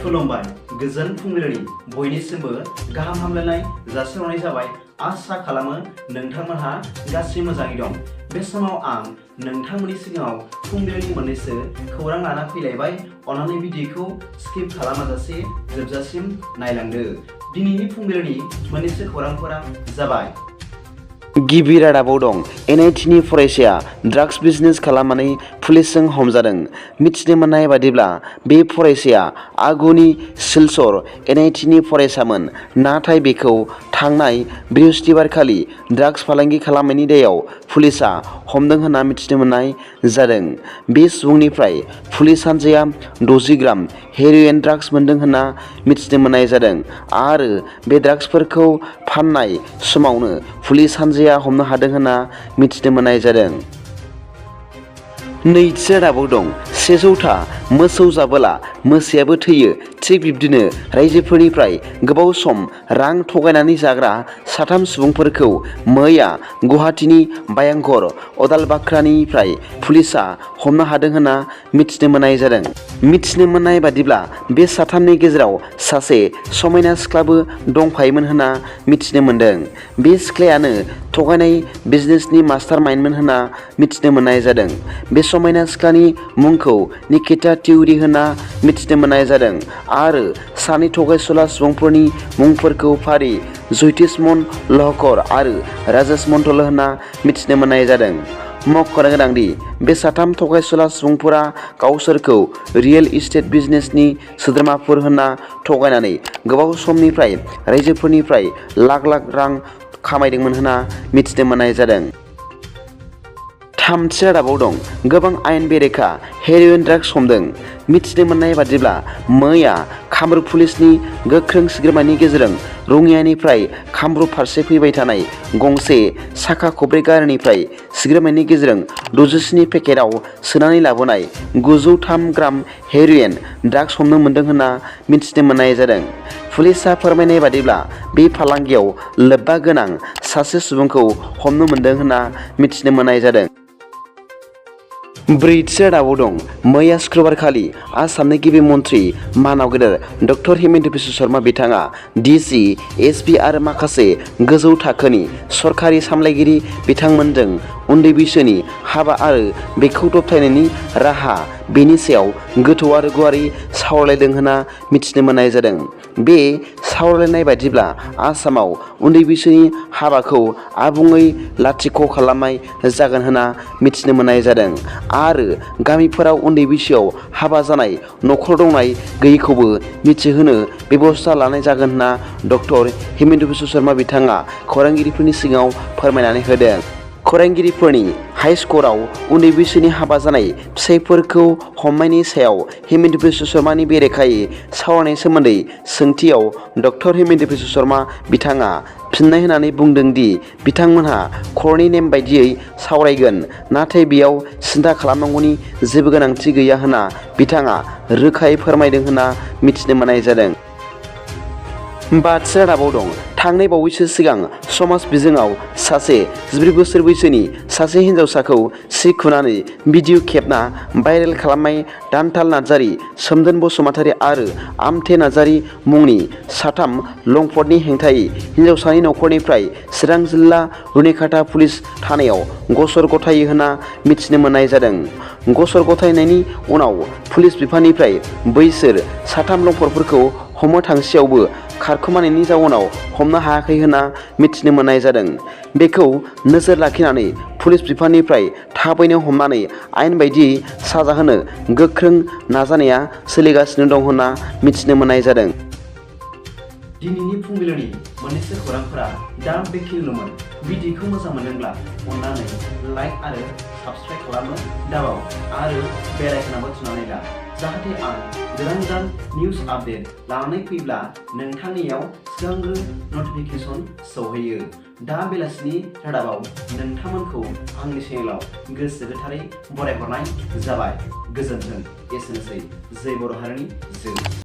खुलुमबाय गोजोन फुंबिलिनि बयनिसिमबो गाहाम हामलायनाय जासिहरनाय जाबाय। आसा खालामो नोंथांमोनहा गासै मोजाङै दं। बे समाव आं नोंथांमोननि सिगाङाव फुंबिलिनि मोननैसो खौरां लाना फैलायबाय। अन्नानै भिडिअखौ स्किप खालामाजासे जोबजासिम नायलांदो। दिनैनि फुंबिलिनि मोननैसो खौरांफोरा जाबाय। गिबि रादाबाव दं। NITनि फरायसाया ड्राग्स बिजनेस खालामनानै पुलिसजों हमजादों। मिथिनो मोननाय बादिब्ला बे फरायसाया आगुनि सिलचर NITनि फरायसामोन, नाथाय बेखौ थांनाय बृहस्पतिबारखालि ड्राग्स फालांगि खालामनायनि दायाव पुलिसआ हमदों होनना मिथिनो मोननाय जादों। बे सुबुंनिफ्राय पुलिस हान्जाया 60 ग्राम हेर'इन ड्राग्स मोनदों होनना मिथिनो मोननाय जादों आरो बे ड्राग्सफोरखौ फाननाय समावनो पुलिस हान्जाया हमनो हादों होनना मिथिनो मोननाय जादों। नैथि रादाबाव दं। 100था मोसौ जाबोला मोसायाबो थैयो। थिग बिब्दिनो रायजोफोरनिफ्राय गोबाव सम रां थगायनानै जाग्रा 3 सुबुंफोरखौ मैया गुवाहाटीनि बायांगर अदालबाख्रानिफ्राय पुलिसआ हमनो हादों होनना मिथिनो मोननाय जादों। मिथिनो मोननाय बादिब्ला बे 3नि गेजेराव सासे समायना सिख्लाबो दंफायोमोन होनना मिथिनो मोनदों। बे सिख्लायानो थगायनाय बिजनेसनि मास्टार माइन्डमोन होनना मिथिनो मोननाय जादों। बे समायना सिख्लानि मुंखौ निकिता तिवारी होनना मिथिनो मोननाय जादों आरो सानै थगायसुला सुबुंफोरनि मुंफोरखौ फारि ज्योतिषमन लहकर आरो राजेश मन्थल होनना मिथिनो मोननाय जादों। मख'नो गोनांदि बे 3 थगायसुला सुबुंफोरा गावसोरखौ रियेल इस्टेट बिजनेसनि सोद्रोमाफोर होनना थगायनानै गोबाव समनिफ्राय रायजोफोरनिफ्राय लाख लाख रां खामायदोंमोन होनना मिथिनो मोननाय जादों। थामथि रादाबाव दं। गोबां आयेन बेरेखा हेर'इन ड्राग्स हमदों। मिथिनो मोननाय बादिब्ला मैया कामरुप पुलिसनि गोख्रों सिग्रोमनायनि गेजेरजों रङियानिफ्राय कामरुप फारसे फैबाय थानाय गंसे साखा खबब्रै गारिनिफ्राय सिग्रोमनायनि गेजेरजों 67 पेकेटआव सोनानै लाबोनाय 903 ग्राम हेर'इन ड्राग्स हमनो मोनदों होनना मिथिनो मोननाय जादों। पुलिसआ फोरमायनाय बादिब्ला बे फालांगियाव लोब्बा गोनां सासे सुबुंखौ हमनो मोनदों होनना मिथिनो मोननाय जादों। ब्रैथि रादाबाव दं। मैया शुक्रबारखालि आसामनि गिबि मन्त्रि मानाव गेदेर डक्टर हिमन्त बिश्व शर्मा बिथाङा DC, SP आरो माखासे गोजौ थाखोनि सरखारि सामलायगिरि बिथांमोनजों उन्दै बैसोनि हाबा आरो बेखौ दबथायनायनि राहा बेनि सायाव गोथौ आरो गुवारै सावरायलायदों होनना मिथिनो मोननाय जादों। बे सावरायलायनाय बायदिब्ला आसामाव उन्दै बैसोनि हाबाखौ आबुङै लाथिख' खालामनाय जागोन होनना मिथिनो मोननाय जादों आरो गामिफोराव उन्दै बैसोआव हाबा जानाय नखर दंनाय गैयैखौबो मिथिहोनो बेबस्था लानाय जागोन होनना डक्टर हिमन्त बिश्व शर्मा बिथाङा खौरांगिरिफोरनि सिगाङाव फोरमायनानै होदों। खौरांगिरिफोरनि हाइ स्क'राव उन्दै बैसोनि हाबा जानाय फिसायफोरखौ हमनायनि सायाव हिमन्त बिश्व शर्मानि बेरेखायै सावरायनायनि सोमोन्दै सोंथियाव डक्टर हिमन्त बिश्व शर्मा बिथाङा फिननाय होनानै बुंदों दि बिथांमोनहा कर्टनि नेम बायदियै सावरायगोन, नाथाय बेयाव सिन्था खालामनांगौनि जेबो गोनांथि गैया होनना बिथाङा रोखायै फोरमायदों होनना मिथिनो मोननाय जादों। बाथि रादाबाव दं। थांनाय बावैसो सिगां समाज बिजोङाव सासे 14 बोसोर बैसोनि सासे हिन्जावसाखौ सिखुनानै भिडिअ खेबना भाइरेल खालामनाय दान्थाल नार्जारी, सोमदोन बसुमतारी आरो आमथे नार्जारी मुंनि 3 लंपटनि हेंथायै हिन्जावसानि नखरनिफ्राय चिरां जिल्ला रुनिखाता पुलिस थानायाव गसर गथायो होनना मिथिनो मोननाय जादों। गसर गथायनायनि उनाव पुलिस बिफाननिफ्राय बैसोर 3 लंपटफोरखौ हमनो थांसेयावबो खारखोमानायनि जाउनाव हमनो हायाखै होनना मिथिनो मोननाय जादों। बेखौ नोजोर लाखिनानै पुलिस बिफाननिफ्राय थाबैनो हमनानै आयेन बायदियै साजा होनो गोख्रों नाजानाया सोलिगासिनो दं होनना मिथिनो मोननाय जादों। दिनैनि फुंबिलिनि मोननैसो खौरांफोरा दा बेखिनिल'मोन। भिडिअखौ मोजां मोनदोंब्ला अन्नानै लाइक आरो साबस्क्राइब खालामनो दाबाव आरो बेल आइकनआवबो थुनानै ला, जाहाथे आं गोदान गोदान निउज आपडेट लानानै फैब्ला नोंथांनियाव सिगांग्रो नटिफिकेसन सौहैयो। दा बेलासिनि रादाबाव नोंथांमोनखौ आंनि चेनेलाव गोसो गोथारै बरायहरनाय जाबाय। गोजोन्थों। एसेनोसै। जै बर' हारिनि जै।